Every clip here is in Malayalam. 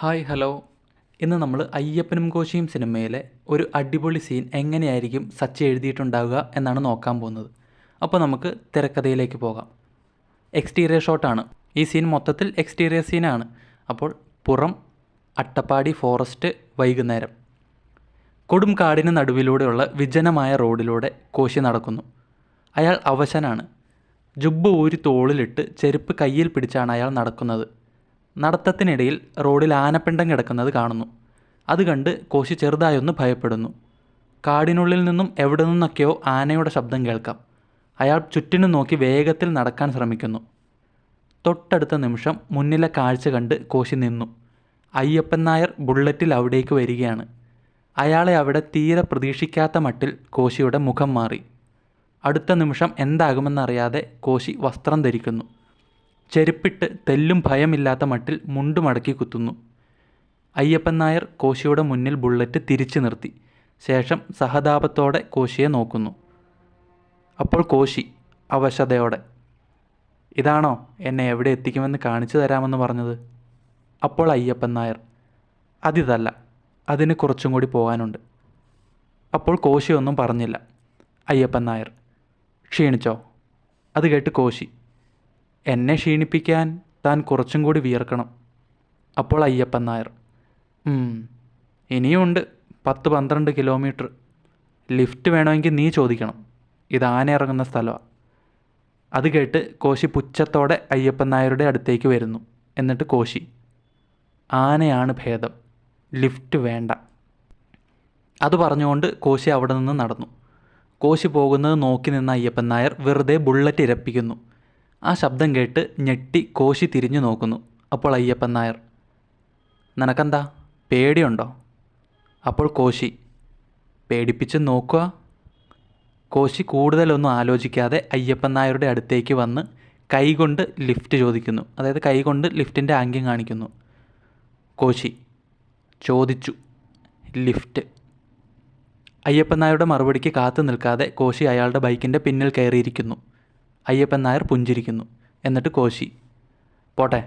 Hi hello. ഇന്ന് നമ്മൾ അയ്യപ്പനും കോശിയും സിനിമയിലെ ഒരു അടിപൊളി സീൻ എങ്ങനെയായിരിക്കും സച്ചി എഴുതിയിട്ടുണ്ടാവുക എന്നാണ് നോക്കാൻ പോകുന്നത്. അപ്പോൾ നമുക്ക് തിരക്കഥയിലേക്ക് പോകാം. എക്സ്റ്റീരിയർ ഷോട്ടാണ്. ഈ സീൻ മൊത്തത്തിൽ എക്സ്റ്റീരിയർ സീനാണ്. അപ്പോൾ പുറം, അട്ടപ്പാടി ഫോറസ്റ്റ്, വൈകുന്നേരം. കൊടും കാടിന് നടുവിലൂടെയുള്ള വിജനമായ റോഡിലൂടെ കോശി നടക്കുന്നു. അയാൾ അവശനാണ്. ജുബ്ബ് ഊരി തോളിലിട്ട് ചെരുപ്പ് കയ്യിൽ പിടിച്ചാണ് അയാൾ നടക്കുന്നത്. നടത്തത്തിനിടയിൽ റോഡിൽ ആനപ്പിണ്ടം കിടക്കുന്നത് കാണുന്നു. അത് കണ്ട് കോശി ചെറുതായൊന്ന് ഭയപ്പെടുന്നു. കാടിനുള്ളിൽ നിന്നും എവിടെ നിന്നൊക്കെയോ ആനയുടെ ശബ്ദം കേൾക്കാം. അയാൾ ചുറ്റിനും നോക്കി വേഗത്തിൽ നടക്കാൻ ശ്രമിക്കുന്നു. തൊട്ടടുത്ത നിമിഷം മുന്നിലെ കാഴ്ച കണ്ട് കോശി നിന്നു. അയ്യപ്പൻ നായർ ബുള്ളറ്റിൽ അവിടേക്ക് വരികയാണ്. അയാളെ അവിടെ തീരെ പ്രതീക്ഷിക്കാത്ത മട്ടിൽ കോശിയുടെ മുഖം മാറി. അടുത്ത നിമിഷം എന്താകുമെന്നറിയാതെ കോശി വസ്ത്രം ധരിക്കുന്നു. ചെരുപ്പിട്ട് തെല്ലും ഭയമില്ലാത്ത മട്ടിൽ മുണ്ടു മടക്കി കുത്തുന്നു. അയ്യപ്പൻ നായർ കോശിയുടെ മുന്നിൽ ബുള്ളറ്റ് തിരിച്ചു നിർത്തി. ശേഷം സഹതാപത്തോടെ കോശിയെ നോക്കുന്നു. അപ്പോൾ കോശി അവശതയോടെ, ഇതാണോ എന്നെ എവിടെ എത്തിക്കുമെന്ന് കാണിച്ചു തരാമെന്ന് പറഞ്ഞത്? അപ്പോൾ അയ്യപ്പൻ നായർ, അതിതല്ല, അതിന് കുറച്ചും കൂടി പോകാനുണ്ട്. അപ്പോൾ കോശി ഒന്നും പറഞ്ഞില്ല. അയ്യപ്പൻ നായർ, ക്ഷീണിച്ചോ? അത് കേട്ട് കോശി, എന്നെ ക്ഷീണിപ്പിക്കാൻ താൻ കുറച്ചും കൂടി വിയർക്കണം. അപ്പോൾ അയ്യപ്പൻ നായർ, ഇനിയുമുണ്ട് 10-12 കിലോമീറ്റർ. ലിഫ്റ്റ് വേണമെങ്കിൽ നീ ചോദിക്കണം, ഇത് ആന ഇറങ്ങുന്ന സ്ഥലമാണ്. അത് കേട്ട് കോശി പുച്ഛത്തോടെ അയ്യപ്പൻ നായരുടെ അടുത്തേക്ക് വരുന്നു. എന്നിട്ട് കോശി, ആനയാണ് ഭേദം, ലിഫ്റ്റ് വേണ്ട. അത് പറഞ്ഞുകൊണ്ട് കോശി അവിടെ നിന്ന് നടന്നു. കോശി പോകുന്നത് നോക്കി നിന്ന അയ്യപ്പൻ നായർ വെറുതെ ബുള്ളറ്റ് ഇരപ്പിക്കുന്നു. ആ ശബ്ദം കേട്ട് ഞെട്ടി കോശി തിരിഞ്ഞു നോക്കുന്നു. അപ്പോൾ അയ്യപ്പൻ നായർ, നിനക്കെന്താ പേടിയുണ്ടോ? അപ്പോൾ കോശി, പേടിപ്പിച്ച് നോക്കുക. കോശി കൂടുതലൊന്നും ആലോചിക്കാതെ അയ്യപ്പൻ നായരുടെ അടുത്തേക്ക് വന്ന് കൈകൊണ്ട് ലിഫ്റ്റ് ചോദിക്കുന്നു. അതായത് കൈകൊണ്ട് ലിഫ്റ്റിൻ്റെ ആംഗ്യം കാണിക്കുന്നു. കോശി ചോദിച്ചു, ലിഫ്റ്റ്. അയ്യപ്പൻ നായരുടെ മറുപടിക്ക് കാത്തു നിൽക്കാതെ കോശി അയാളുടെ ബൈക്കിൻ്റെ പിന്നിൽ കയറിയിരിക്കുന്നു. അയ്യപ്പൻ നായർ പുഞ്ചിരിക്കുന്നു. എന്നിട്ട് കോശി, പോട്ടെ.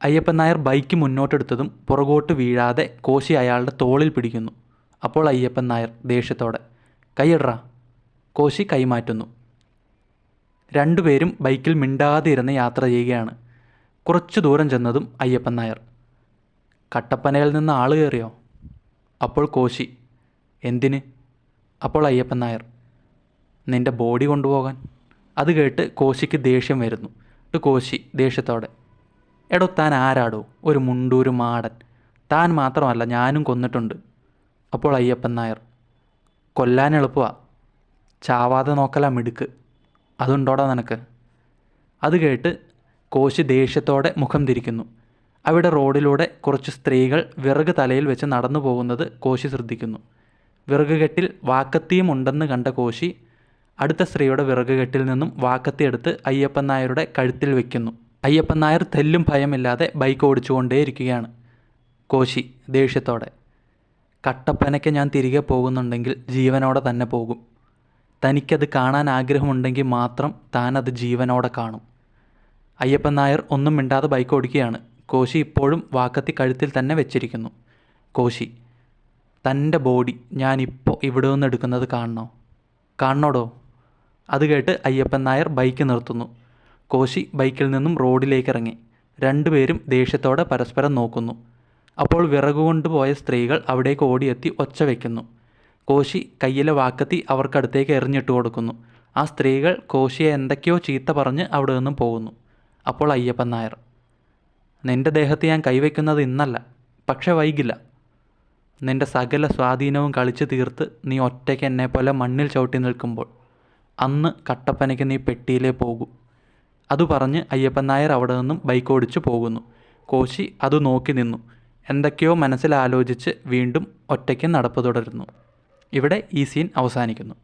അയ്യപ്പൻ നായർ ബൈക്ക് മുന്നോട്ടെടുത്തതും പുറകോട്ട് വീഴാതെ കോശി അയാളുടെ തോളിൽ പിടിക്കുന്നു. അപ്പോൾ അയ്യപ്പൻ നായർ ദേഷ്യത്തോടെ, കൈയിടറാ. കോശി കൈമാറ്റുന്നു. രണ്ടുപേരും ബൈക്കിൽ മിണ്ടാതെ ഇരുന്ന് യാത്ര ചെയ്യുകയാണ്. കുറച്ചു ദൂരം ചെന്നതും അയ്യപ്പൻ നായർ, കട്ടപ്പനയിൽ നിന്ന് ആൾ കയറിയോ? അപ്പോൾ കോശി, എന്തിന്? അപ്പോൾ അയ്യപ്പൻ നായർ, നിൻ്റെ ബോഡി കൊണ്ടുപോകാൻ. അത് കേട്ട് കോശിക്ക് ദേഷ്യം വരുന്നു. കോശി ദേഷ്യത്തോടെ, എടോ താൻ ആരാടോ? ഒരു മുണ്ടൂര് മാടൻ. താൻ മാത്രമല്ല ഞാനും കൊന്നിട്ടുണ്ട്. അപ്പോൾ അയ്യപ്പൻ നായർ, കൊല്ലാൻ എളുപ്പമാ, ചാവാതെ നോക്കലാ മിടുക്ക്. അതുണ്ടോടാ നിനക്ക്? അത് കേട്ട് കോശി ദേഷ്യത്തോടെ മുഖം തിരിക്കുന്നു. അവിടെ റോഡിലൂടെ കുറച്ച് സ്ത്രീകൾ വിറക് തലയിൽ വെച്ച് നടന്നു പോകുന്നത് കോശി ശ്രദ്ധിക്കുന്നു. വിറക് കെട്ടിൽ വാക്കത്തിയും ഉണ്ടെന്ന് കണ്ട കോശി അടുത്ത സ്ത്രീയുടെ വിറക് കെട്ടിൽ നിന്നും വാക്കത്തി എടുത്ത് അയ്യപ്പൻ നായരുടെ കഴുത്തിൽ വയ്ക്കുന്നു. അയ്യപ്പൻ നായർ തെല്ലും ഭയമില്ലാതെ ബൈക്ക് ഓടിച്ചുകൊണ്ടേയിരിക്കുകയാണ്. കോശി ദേഷ്യത്തോടെ, കട്ടപ്പനയ്ക്ക് ഞാൻ തിരികെ പോകുന്നുണ്ടെങ്കിൽ ജീവനോടെ തന്നെ പോകും. തനിക്കത് കാണാൻ ആഗ്രഹമുണ്ടെങ്കിൽ മാത്രം താൻ അത് ജീവനോടെ കാണും. അയ്യപ്പൻ നായർ ഒന്നും മിണ്ടാതെ ബൈക്ക് ഓടിക്കുകയാണ്. കോശി ഇപ്പോഴും വാക്കത്തി കഴുത്തിൽ തന്നെ വെച്ചിരിക്കുന്നു. കോശി, തൻ്റെ ബോഡി ഞാനിപ്പോൾ ഇവിടെ നിന്ന് എടുക്കുന്നത് കാണണോടോ? അത് കേട്ട് അയ്യപ്പൻ നായർ ബൈക്ക് നിർത്തുന്നു. കോശി ബൈക്കിൽ നിന്നും റോഡിലേക്ക് ഇറങ്ങി. രണ്ടുപേരും ദേഷ്യത്തോടെ പരസ്പരം നോക്കുന്നു. അപ്പോൾ വിറകുകൊണ്ട് പോയ സ്ത്രീകൾ അവിടേക്ക് ഓടിയെത്തി ഒച്ച വയ്ക്കുന്നു. കോശി കയ്യിലെ വാക്കത്തി അവർക്കടുത്തേക്ക് എറിഞ്ഞിട്ട് കൊടുക്കുന്നു. ആ സ്ത്രീകൾ കോശിയെ എന്തൊക്കെയോ ചീത്ത പറഞ്ഞ് അവിടെ നിന്നും പോകുന്നു. അപ്പോൾ അയ്യപ്പൻ നായർ, നിൻ്റെ ദേഹത്ത് ഞാൻ കൈവയ്ക്കുന്നത് ഇന്നല്ല, പക്ഷെ വൈകില്ല. നിൻ്റെ സകല സ്വാധീനവും കളിച്ചു തീർത്ത് നീ ഒറ്റയ്ക്ക് എന്നെപ്പോലെ മണ്ണിൽ ചവിട്ടി നിൽക്കുമ്പോൾ അന്ന് കട്ടപ്പനയ്ക്ക് നീ പെട്ടിയിലേ പോകൂ. അത് പറഞ്ഞ് അയ്യപ്പൻ നായർ അവിടെ നിന്നും ബൈക്ക് ഓടിച്ചു പോകുന്നു. കോശി അത് നോക്കി നിന്നു. എന്തൊക്കെയോ മനസ്സിലാലോചിച്ച് വീണ്ടും ഒറ്റയ്ക്ക് നടപ്പ് തുടരുന്നു. ഇവിടെ ഈ സീൻ അവസാനിക്കുന്നു.